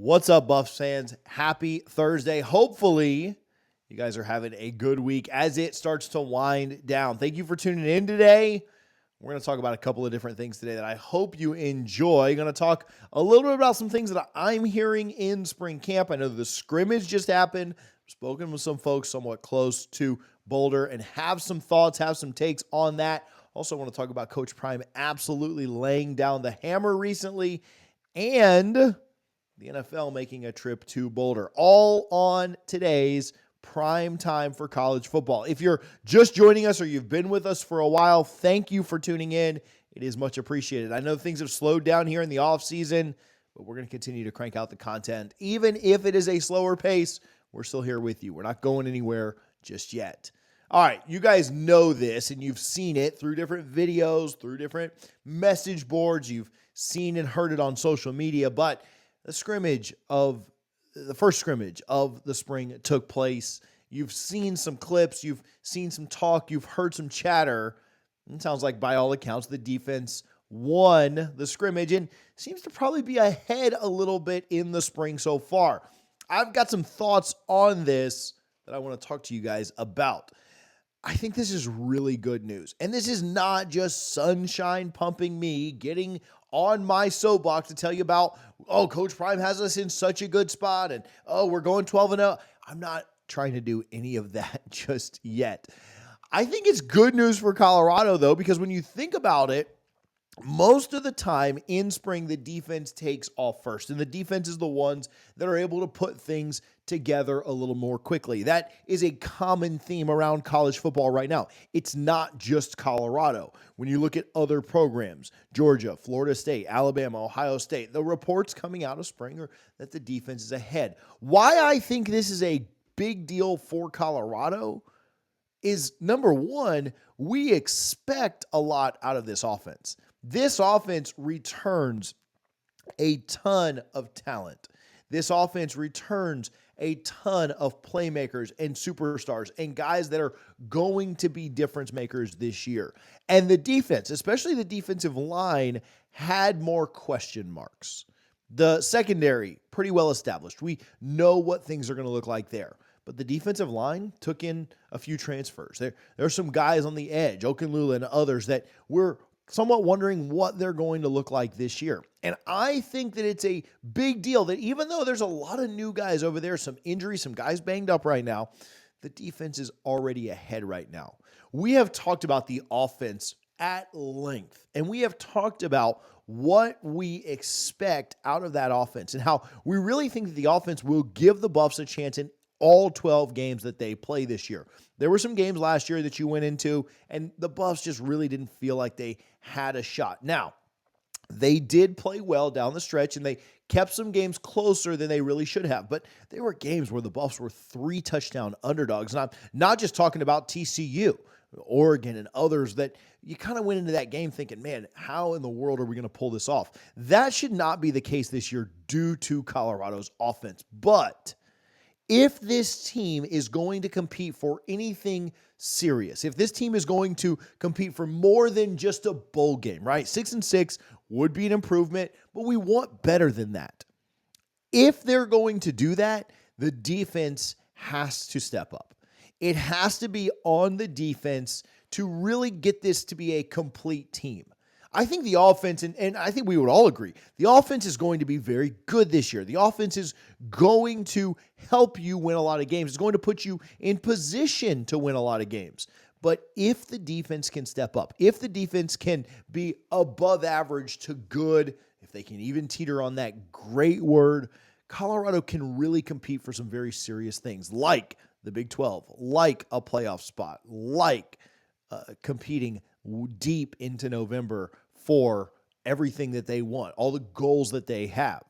What's up, Buffs fans? Happy Thursday. Hopefully, you guys are having a good week as it starts to wind down. Thank you for tuning in today. We're going to talk about a couple of different things today that I hope you enjoy. Going to talk a little bit about some things that I'm hearing in spring camp. I know the scrimmage just happened. I've spoken with some folks somewhat close to Boulder and have some thoughts, have some takes on that. Also want to talk about Coach Prime absolutely laying down the hammer recently and the NFL making a trip to Boulder, all on today's prime time for college football. If you're just joining us or you've been with us for a while, thank you for tuning in. It is much appreciated. I know things have slowed down here in the offseason, but we're going to continue to crank out the content. Even if it is a slower pace, we're still here with you. We're not going anywhere just yet. All right, you guys know this, and you've seen it through different videos, through different message boards. You've seen and heard it on social media, but the first scrimmage of the spring took place. You've seen some clips, you've seen some talk, you've heard some chatter. It sounds like by all accounts, the defense won the scrimmage and seems to probably be ahead a little bit in the spring so far. I've got some thoughts on this that I want to talk to you guys about. I think this is really good news. And this is not just sunshine pumping me, getting on my soapbox to tell you about, Coach Prime has us in such a good spot, and, we're going 12-0. I'm not trying to do any of that just yet. I think it's good news for Colorado, though, because when you think about it, most of the time in spring, the defense takes off first, and the defense is the ones that are able to put things together a little more quickly. That is a common theme around college football right now. It's not just Colorado. When you look at other programs, Georgia, Florida State, Alabama, Ohio State, the reports coming out of spring are that the defense is ahead. Why I think this is a big deal for Colorado is, number one, we expect a lot out of this offense. This offense returns a ton of talent. This offense returns a ton of playmakers and superstars and guys that are going to be difference makers this year. And the defense, especially the defensive line, had more question marks. The secondary, pretty well established. We know what things are going to look like there. But the defensive line took in a few transfers. There are some guys on the edge, Okunlula and others, that we're somewhat wondering what they're going to look like this year. And I think that it's a big deal that even though there's a lot of new guys over there, some injuries, some guys banged up right now, the defense is already ahead right now. We have talked about the offense at length, and we have talked about what we expect out of that offense and how we really think that the offense will give the Buffs a chance in all 12 games that they play this year. There were some games last year that you went into, and the Buffs just really didn't feel like they had a shot. Now, they did play well down the stretch, and they kept some games closer than they really should have. But there were games where the Buffs were 3-touchdown underdogs. And I'm not just talking about TCU, Oregon, and others that you kind of went into that game thinking, man, how in the world are we going to pull this off? That should not be the case this year due to Colorado's offense. But if this team is going to compete for anything serious, if this team is going to compete for more than just a bowl game, right? 6-6 would be an improvement, but we want better than that. If they're going to do that, the defense has to step up. It has to be on the defense to really get this to be a complete team. I think the offense, and I think we would all agree, the offense is going to be very good this year. The offense is going to help you win a lot of games. It's going to put you in position to win a lot of games. But if the defense can step up, if the defense can be above average to good, if they can even teeter on that great word, Colorado can really compete for some very serious things like the Big 12, like a playoff spot, like competing deep into November for everything that they want, all the goals that they have.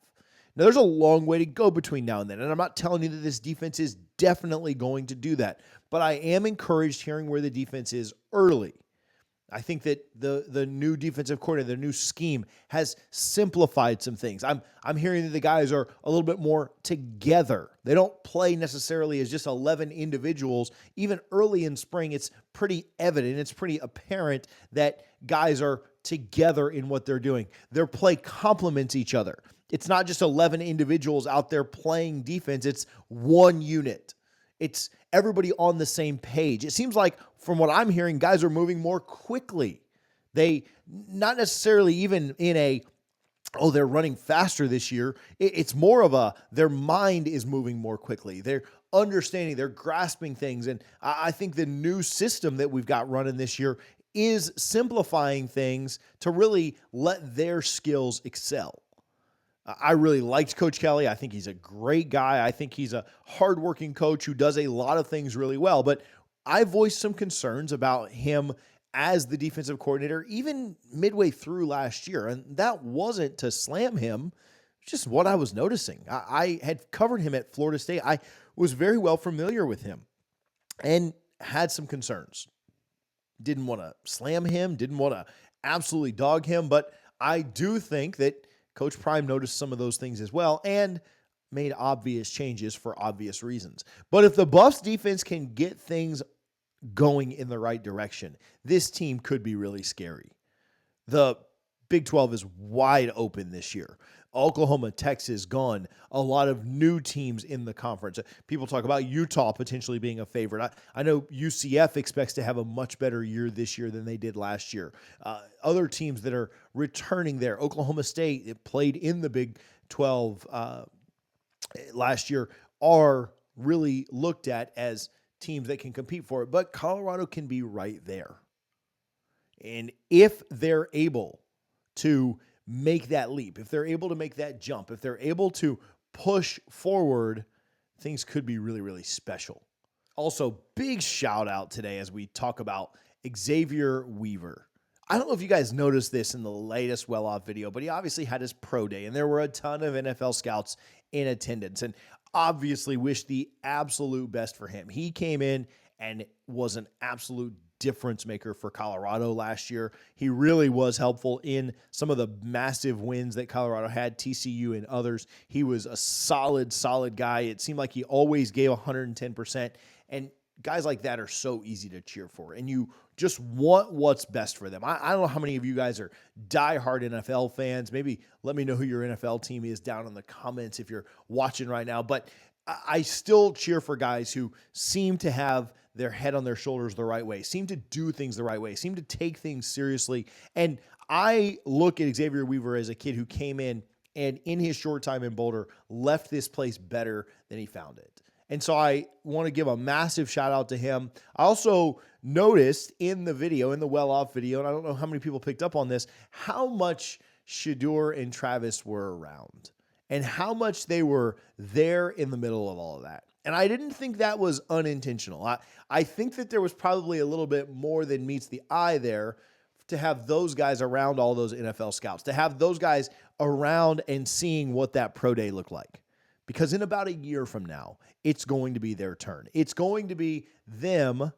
Now, there's a long way to go between now and then, and I'm not telling you that this defense is definitely going to do that, but I am encouraged hearing where the defense is early. I think that the new defensive coordinator, the new scheme, has simplified some things. I'm hearing that the guys are a little bit more together. They don't play necessarily as just 11 individuals. Even early in spring, it's pretty evident, it's pretty apparent that guys are together in what they're doing. Their play complements each other. It's not just 11 individuals out there playing defense. It's one unit. It's everybody on the same page. It seems like, from what I'm hearing, guys are moving more quickly. They, not necessarily even in a, oh, they're running faster this year. It's more of a, their mind is moving more quickly. They're understanding, they're grasping things. And I think the new system that we've got running this year is simplifying things to really let their skills excel. I really liked Coach Kelly. I think he's a great guy. I think he's a hardworking coach who does a lot of things really well. But I voiced some concerns about him as the defensive coordinator, even midway through last year. And that wasn't to slam him, just what I was noticing. I had covered him at Florida State. I was very well familiar with him and had some concerns. Didn't want to slam him, didn't want to absolutely dog him, but I do think that Coach Prime noticed some of those things as well and made obvious changes for obvious reasons. But if the Buffs defense can get things going in the right direction, this team could be really scary. The Big 12 is wide open this year. Oklahoma, Texas gone. A lot of new teams in the conference. People talk about Utah potentially being a favorite. I know UCF expects to have a much better year this year than they did last year. Other teams that are returning there. Oklahoma State, it played in the Big 12 last year, are really looked at as teams that can compete for it. But Colorado can be right there. And if they're able to make that leap, if they're able to make that jump, if they're able to push forward, things could be really, really special. Also, big shout out today as we talk about Xavier Weaver. I don't know if you guys noticed this in the latest well-off video, but he obviously had his pro day, and there were a ton of NFL scouts in attendance, and obviously wish the absolute best for him. He came in and was an absolute difference maker for Colorado last year. He really was helpful in some of the massive wins that Colorado had, TCU and others. He was a solid guy. It seemed like he always gave 110%. And guys like that are so easy to cheer for. And you just want what's best for them. I don't know how many of you guys are diehard NFL fans. Maybe let me know who your NFL team is down in the comments if you're watching right now. But I still cheer for guys who seem to have their head on their shoulders the right way, seem to do things the right way, seem to take things seriously. And I look at Xavier Weaver as a kid who came in and in his short time in Boulder left this place better than he found it. And so I want to give a massive shout out to him. I also noticed in the video, in the well-off video, and I don't know how many people picked up on this, how much Shedeur and Travis were around and how much they were there in the middle of all of that. And I didn't think that was unintentional. I think that there was probably a little bit more than meets the eye there to have those guys around all those NFL scouts, to have those guys around and seeing what that pro day looked like. Because in about a year from now, it's going to be their turn. It's going to be them,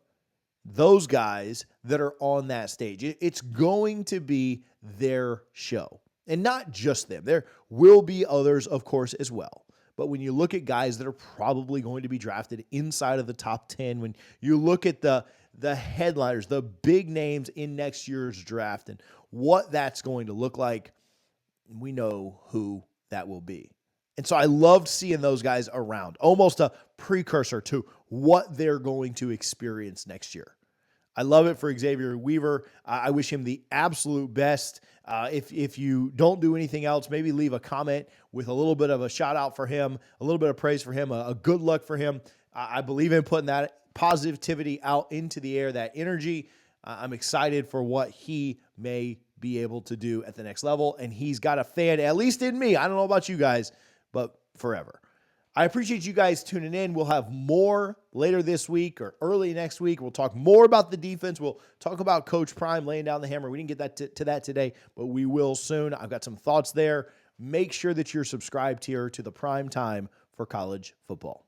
those guys that are on that stage. It's going to be their show. And not just them. There will be others, of course, as well. But when you look at guys that are probably going to be drafted inside of the top 10, when you look at the headliners, the big names in next year's draft and what that's going to look like, we know who that will be. And so I loved seeing those guys around, almost a precursor to what they're going to experience next year. I love it for Xavier Weaver. I wish him the absolute best. If you don't do anything else, maybe leave a comment with a little bit of a shout out for him, a little bit of praise for him, a good luck for him. I believe in putting that positivity out into the air, that energy. I'm excited for what he may be able to do at the next level. And he's got a fan, at least in me. I don't know about you guys, but forever. I appreciate you guys tuning in. We'll have more later this week or early next week. We'll talk more about the defense. We'll talk about Coach Prime laying down the hammer. We didn't get that to that today, but we will soon. I've got some thoughts there. Make sure that you're subscribed here to the Prime Time for college football.